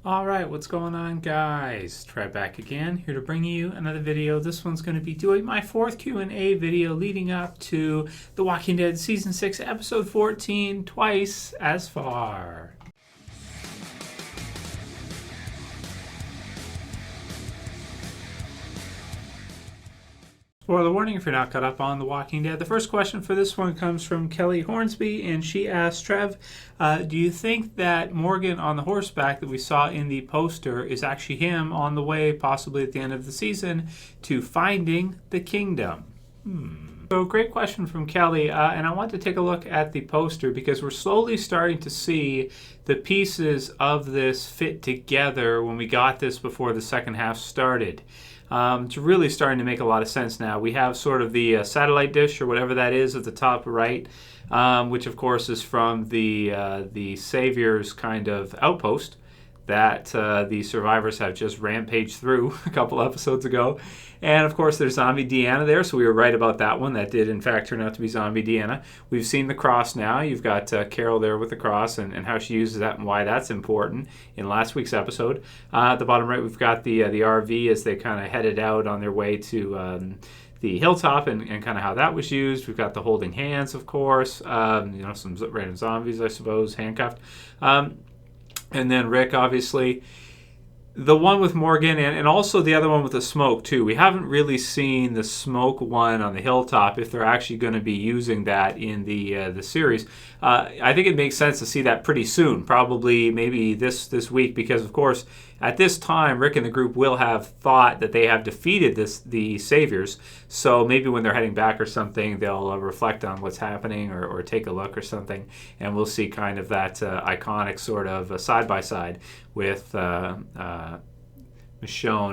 Alright, what's going on, guys? Trev back again, here to bring you another video. This one's going to be doing my fourth Q&A video leading up to The Walking Dead Season 6, Episode 14, Twice as Far. Spoiler warning if you're not caught up on The Walking Dead. The first question for this one comes from Kelly Hornsby, and she asks, Trev, do you think that Morgan on the horseback that we saw in the poster is actually him on the way, possibly at the end of the season, to finding the kingdom? So great question from Kelly, and I want to take a look at the poster because we're slowly starting to see the pieces of this fit together when we got this before the second half started. It's really starting to make a lot of sense now. We have sort of the satellite dish or whatever that is at the top right, which of course is from the Savior's kind of outpost that the survivors have just rampaged through a couple episodes ago. And of course there's Zombie Deanna there, so we were right about that one. That did in fact turn out to be Zombie Deanna. We've seen the cross now. You've got Carol there with the cross and how she uses that and why that's important in last week's episode. At the bottom right we've got the RV as they kind of headed out on their way to the Hilltop and kind of how that was used. We've got the holding hands, of course, some random zombies, I suppose, handcuffed. And then Rick, obviously. The one with Morgan and also the other one with the smoke, too. We haven't really seen the smoke one on the Hilltop, if they're actually going to be using that in the series. I think it makes sense to see that pretty soon, probably maybe this week, because, of course, at this time, Rick and the group will have thought that they have defeated the Saviors. So maybe when they're heading back or something, they'll reflect on what's happening or take a look or something. And we'll see kind of that iconic sort of side-by-side with Michonne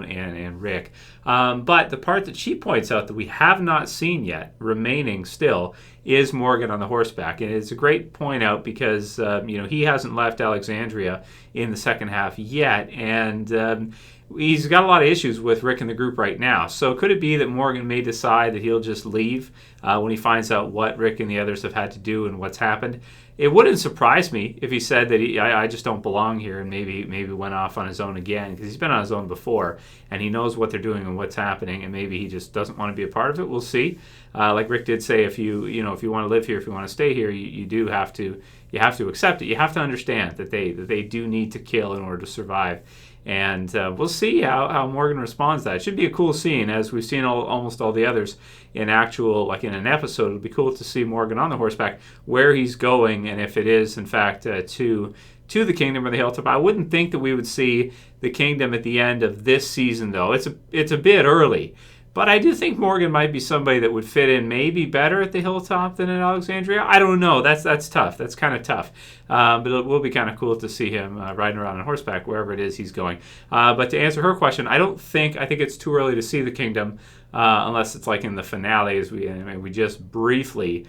and Rick. But the part that she points out that we have not seen yet, remaining still, is Morgan on the horseback. And it's a great point out because, he hasn't left Alexandria in the second half yet. And he's got a lot of issues with Rick and the group right now. So could it be that Morgan may decide that he'll just leave when he finds out what Rick and the others have had to do and what's happened? It wouldn't surprise me if he said that I just don't belong here and maybe went off on his own again, because he's been on his own before and he knows what they're doing and what's happening, and maybe he just doesn't want to be a part of it. We'll see. Like Rick did say, if you want to live here, if you want to stay here, you do have to accept it. You have to understand that they do need to kill in order to survive. And we'll see how Morgan responds to that. It should be a cool scene, as we've seen almost all the others in actual, like in an episode. It'll be cool to see Morgan on the horseback, where he's going, and if it is, in fact, to the kingdom or the Hilltop. I wouldn't think that we would see the kingdom at the end of this season, though. It's a bit early. But I do think Morgan might be somebody that would fit in maybe better at the Hilltop than in Alexandria. I don't know. That's tough. That's kind of tough. But it will be kind of cool to see him riding around on horseback wherever it is he's going. But to answer her question, I think it's too early to see the kingdom unless it's like in the finale, as we just briefly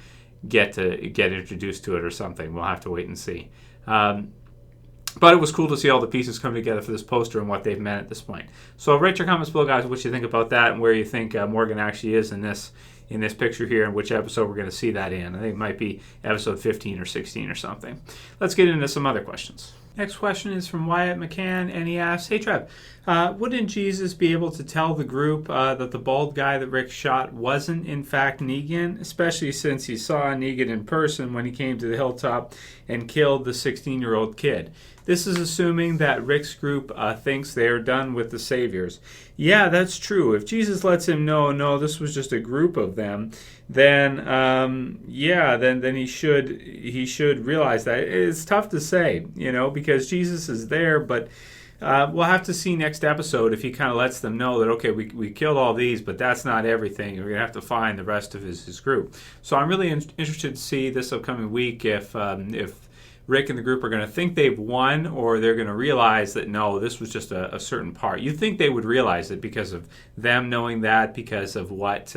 get introduced to it or something. We'll have to wait and see. But it was cool to see all the pieces come together for this poster and what they've meant at this point. So write your comments below, guys, what you think about that and where you think Morgan actually is in this picture here and which episode we're going to see that in. I think it might be episode 15 or 16 or something. Let's get into some other questions. Next question is from Wyatt McCann, and he asks, hey Trev, wouldn't Jesus be able to tell the group that the bald guy that Rick shot wasn't in fact Negan, especially since he saw Negan in person when he came to the Hilltop and killed the 16-year-old kid? This is assuming that Rick's group thinks they are done with the Saviors. Yeah, that's true. If Jesus lets him know, no, this was just a group of them, then then he should realize that. It's tough to say, because Jesus is there, but we'll have to see next episode if he kind of lets them know that, okay, we killed all these, but that's not everything. We're going to have to find the rest of his group. So I'm really interested to see this upcoming week if Rick and the group are going to think they've won, or they're going to realize that, no, this was just a certain part. You'd think they would realize it because of them knowing that, because of what,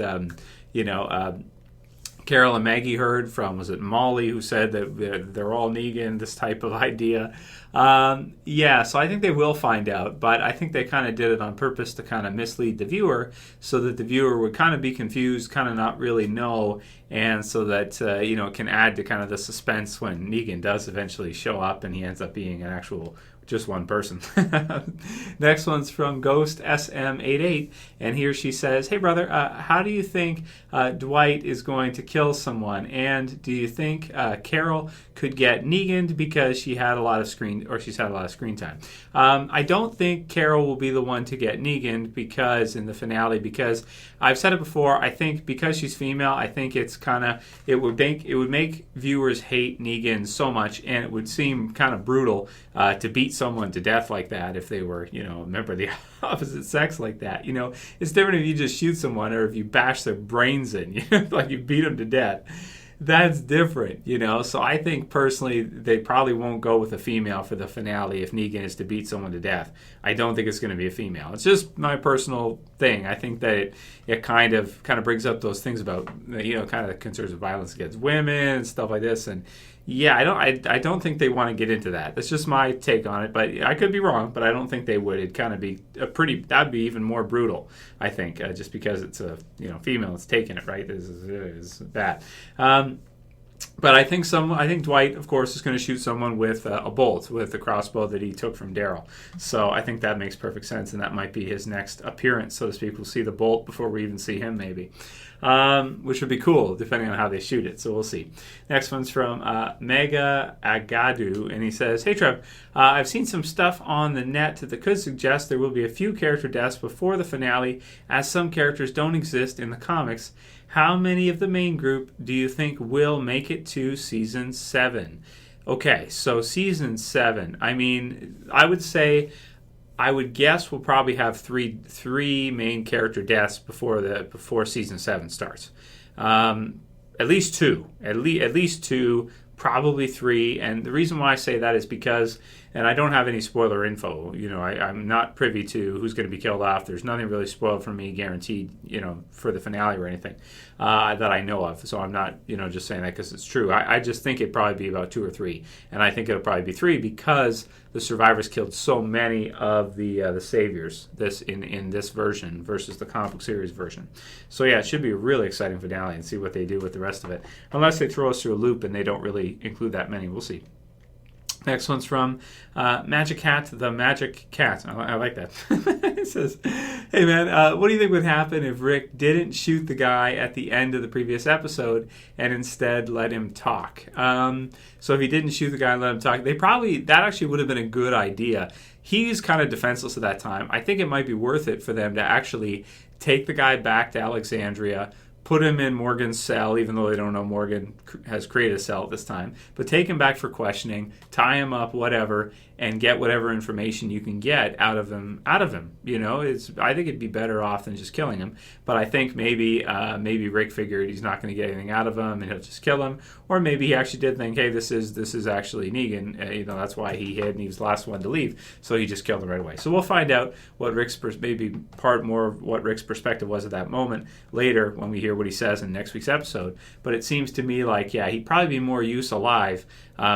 Carol and Maggie heard from, was it Molly, who said that they're all Negan, this type of idea. So I think they will find out, but I think they kind of did it on purpose to kind of mislead the viewer so that the viewer would kind of be confused, kind of not really know, and so that, it can add to kind of the suspense when Negan does eventually show up and he ends up being an actual just one person. Next one's from Ghost SM88, and here she says, "Hey brother, how do you think Dwight is going to kill someone? And do you think Carol could get Negan because she's had a lot of screen time?" I don't think Carol will be the one to get Negan because in the finale, because I've said it before, I think because she's female, I think it would make viewers hate Negan so much, and it would seem kind of brutal to beat someone to death like that if they were, a member of the opposite sex like that. It's different if you just shoot someone or if you bash their brains in, like you beat them to death. That's different, So I think personally they probably won't go with a female for the finale if Negan is to beat someone to death. I don't think it's going to be a female. It's just my personal thing. I think that it kind of brings up those things about, kind of concerns of violence against women and stuff like this. And yeah, I don't think they want to get into that. That's just my take on it, but I could be wrong, but I don't think they would. It'd kind of be that'd be even more brutal, I think, just because it's a, female that's taking it, right? Is that. But I think Dwight, of course, is going to shoot someone with a bolt, with the crossbow that he took from Daryl. So I think that makes perfect sense, and that might be his next appearance, so to speak. We'll see the bolt before we even see him, maybe, which would be cool, depending on how they shoot it. So we'll see. Next one's from MegaAgadoo, and he says, "Hey, Trev, I've seen some stuff on the net that could suggest there will be a few character deaths before the finale, as some characters don't exist in the comics. How many of the main group do you think will make it to Season 7? Okay, so Season 7. I mean, I would guess we'll probably have three main character deaths before Season 7 starts. At least two. At least two, probably three. And the reason why I say that is because, and I don't have any spoiler info, I'm not privy to who's going to be killed off. There's nothing really spoiled for me, guaranteed, for the finale or anything that I know of. So I'm not, just saying that because it's true. I just think it'd probably be about 2 or 3. And I think it'll probably be 3 because the survivors killed so many of the saviors in this version versus the comic book series version. So yeah, it should be a really exciting finale and see what they do with the rest of it. Unless they throw us through a loop and they don't really include that many. We'll see. Next one's from Magic Cat, the Magic Cat. I like that. It says, "Hey man, what do you think would happen if Rick didn't shoot the guy at the end of the previous episode and instead let him talk?" So if he didn't shoot the guy and let him talk, that actually would have been a good idea. He's kind of defenseless at that time. I think it might be worth it for them to actually take the guy back to Alexandria, put him in Morgan's cell, even though they don't know Morgan has created a cell at this time. But take him back for questioning, tie him up, whatever, and get whatever information you can get out of him. I think it'd be better off than just killing him. But I think maybe Rick figured he's not going to get anything out of him, and he'll just kill him. Or maybe he actually did think, hey, this is actually Negan. That's why he hid, and he was the last one to leave. So he just killed him right away. So we'll find out what Rick's perspective was at that moment later when we hear what he says in next week's episode. But it seems to me like, yeah, he'd probably be more use alive,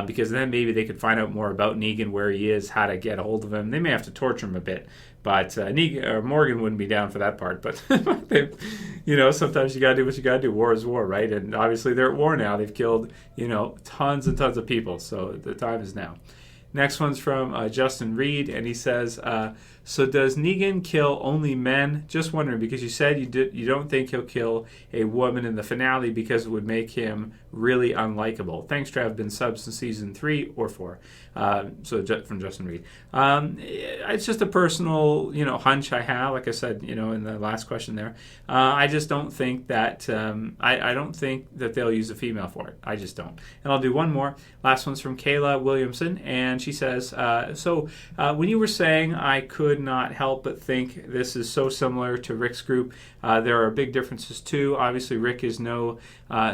because then maybe they could find out more about Negan, where he is, how to get a hold of him. They may have to torture him a bit, but Morgan wouldn't be down for that part. But sometimes you gotta do what you gotta do. War is war, right? And obviously they're at war now. They've killed tons and tons of people, so the time is now. Next one's from Justin Reed, and he says, "So does Negan kill only men? Just wondering, because you said you don't think he'll kill a woman in the finale because it would make him really unlikable. Thanks, Trev. Been subs in season 3 or 4." So from Justin Reed. It's just a personal, hunch I have. Like I said, in the last question there, I just don't think that I don't think that they'll use a female for it. I just don't. And I'll do one more. Last one's from Kayla Williamson, and she says, "So when you were saying I could not help but think this is so similar to Rick's group, there are big differences too. Obviously, Rick is no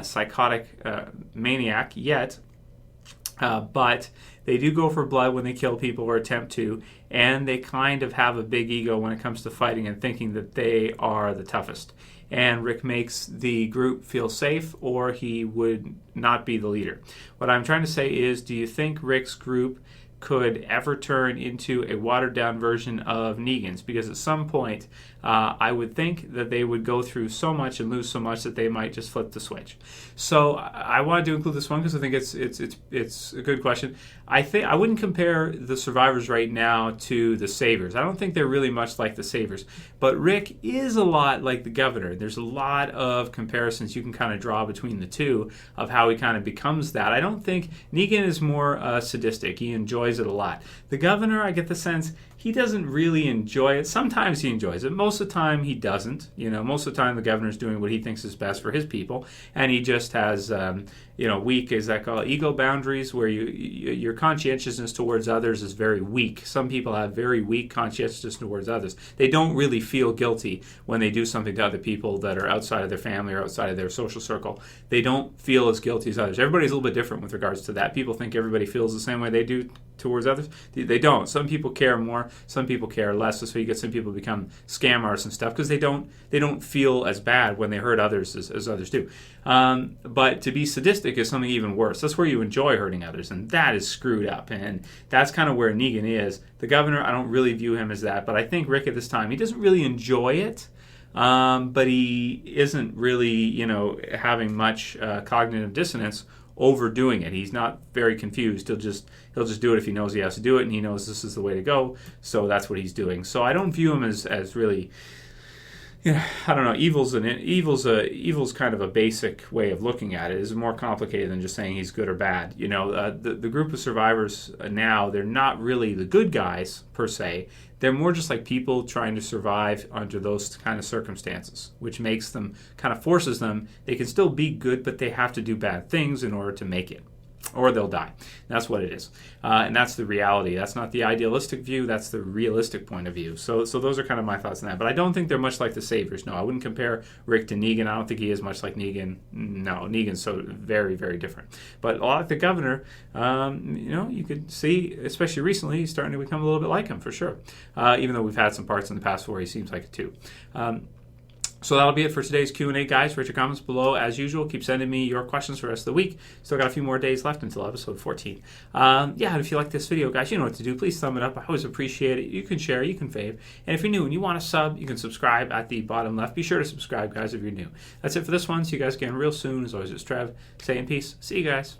psychotic maniac yet, but they do go for blood when they kill people or attempt to, and they kind of have a big ego when it comes to fighting and thinking that they are the toughest. And Rick makes the group feel safe, or he would not be the leader. What I'm trying to say is, do you think Rick's group could ever turn into a watered-down version of Negan's, because at some point I would think that they would go through so much and lose so much that they might just flip the switch. So I wanted to include this one because I think it's a good question. I wouldn't compare the survivors right now to the savers. I don't think they're really much like the savers, but Rick is a lot like the governor. There's a lot of comparisons you can kind of draw between the two of how he kind of becomes that. I don't think Negan is more sadistic. He enjoys it a lot. The governor, I get the sense he doesn't really enjoy it. Sometimes he enjoys it. Most of the time he doesn't. Most of the time the governor's doing what he thinks is best for his people, and he just has weak, is that called, ego boundaries, where your conscientiousness towards others is very weak. Some people have very weak conscientiousness towards others. They don't really feel guilty when they do something to other people that are outside of their family or outside of their social circle. They don't feel as guilty as others. Everybody's a little bit different with regards to that. People think everybody feels the same way they do towards others. They don't. Some people care more. Some people care less. That's why you get some people become scam artists and stuff, because they don't feel as bad when they hurt others as others do. But to be sadistic is something even worse. That's where you enjoy hurting others, and that is screwed up. And that's kind of where Negan is. The governor, I don't really view him as that, but I think Rick at this time, he doesn't really enjoy it. But he isn't really, having much cognitive dissonance overdoing it. He's not very confused. He'll just do it if he knows he has to do it, and he knows this is the way to go. So that's what he's doing. So I don't view him as really, I don't know. Evil's kind of a basic way of looking at it. It's more complicated than just saying he's good or bad. The group of survivors now, they're not really the good guys per se. They're more just like people trying to survive under those kind of circumstances, which makes them, kind of forces them. They can still be good, but they have to do bad things in order to make it, or they'll die. That's what it is. And that's the reality. That's not the idealistic view. That's the realistic point of view. So those are kind of my thoughts on that. But I don't think they're much like the Savers. No, I wouldn't compare Rick to Negan. I don't think he is much like Negan. No, Negan's so very, very different. But a lot like the governor, you could see, especially recently, he's starting to become a little bit like him, for sure. Even though we've had some parts in the past where he seems like it too. So that'll be it for today's Q&A, guys. Write your comments below as usual. Keep sending me your questions for the rest of the week. Still got a few more days left until episode 14. And if you like this video, guys, you know what to do. Please thumb it up. I always appreciate it. You can share, you can fave. And if you're new and you want to sub, you can subscribe at the bottom left. Be sure to subscribe, guys, if you're new. That's it for this one. See you guys again real soon. As always, it's Trev saying peace. See you guys.